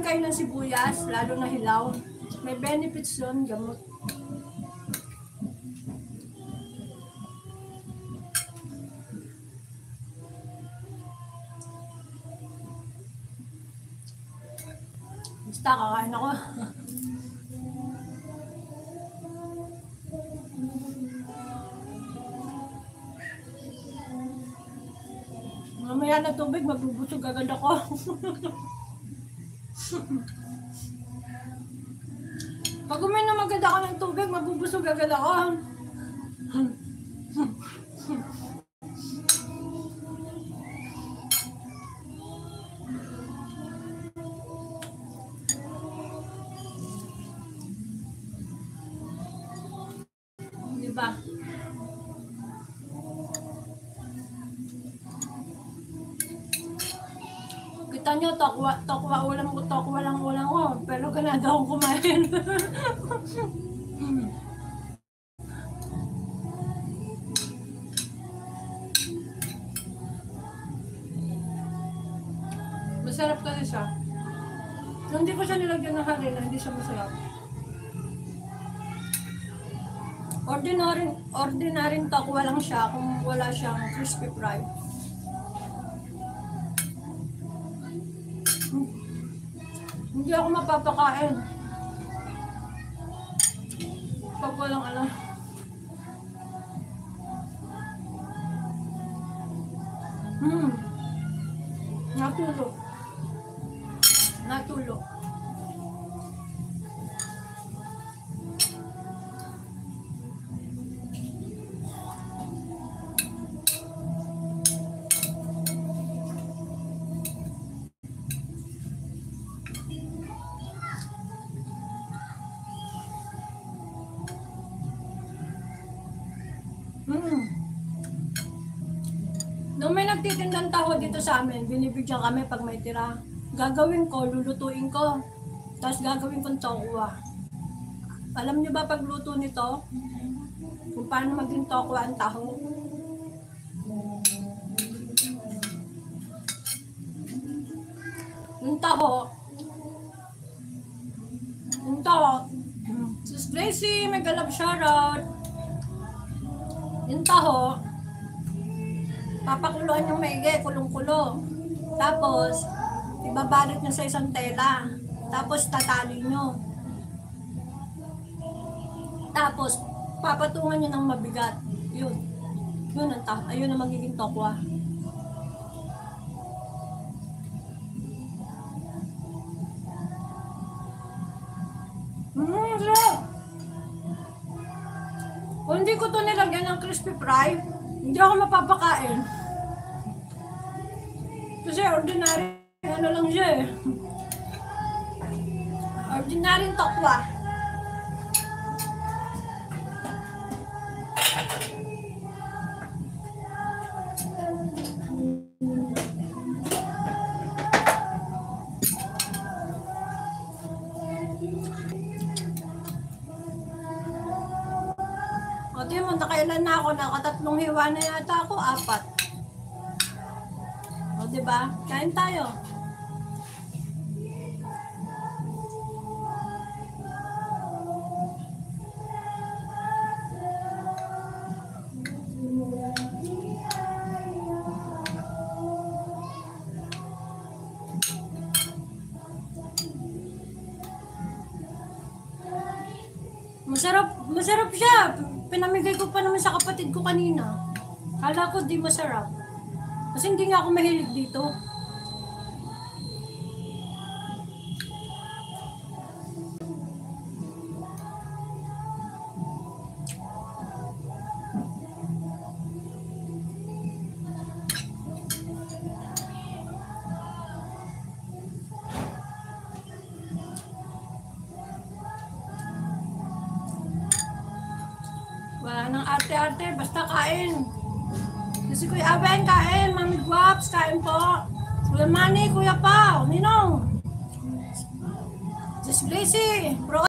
kayo ng sibuyas, lalo na hilaw. May benefits yun, gamot. Basta kakain ako. Mamaya na tubig, magbubusog agad ako. Pag uminom agad ako ng tubig, mabubusog agad ako. Diba? Kita nyo, tokwa lang ulam ko. Pero ganado akong kumain. Masarap kasi siya. Kung hindi ko siya nilagyan ng harina, hindi siya masarap. Ordinaryong tokwa lang siya kung wala siyang crispy fry. Hindi ako mapapakain. Pag walang alam. Natulog. Natulog. Nung may nagtitindang taho dito sa amin, binibigyan kami pag may tira. Gagawin ko, lulutuin ko. Tapos gagawin kong tokwa. Alam niyo ba pagluto nito? Kung paano maging tokwa ang taho? Yung taho, Sis Gracie, may galap shoutout. Yung taho, papakuluan yung maigi, kulong-kulo. Tapos, ibabalot nyo sa isang tela. Tapos, tatali nyo. Tapos, papatungan nyo ng mabigat. Yun. Yun ang taho. Ayun ang magiging tokwa. Sarap! Kung hindi ko ito nilagyan ng crispy fry, hindi ako mapapakain. Kasi ordinary, ano lang siya eh. Ordinary tokwa. O di mo, nakailan na ako, nakatatlong hiwa na yata ako, 4. O diba? Kain tayo. Masarap siya. Pinamigay ko pa naman sa kapatid ko kanina. Kala ko di masarap. Kasi hindi nga ako mahilig dito. Wala nang arte-arte, basta kain. Kasi Kuya Aben, kain. Mami Guaps, kain po. Kuya Manny, Kuya Pao, Ninong. Sis Gracie, bro.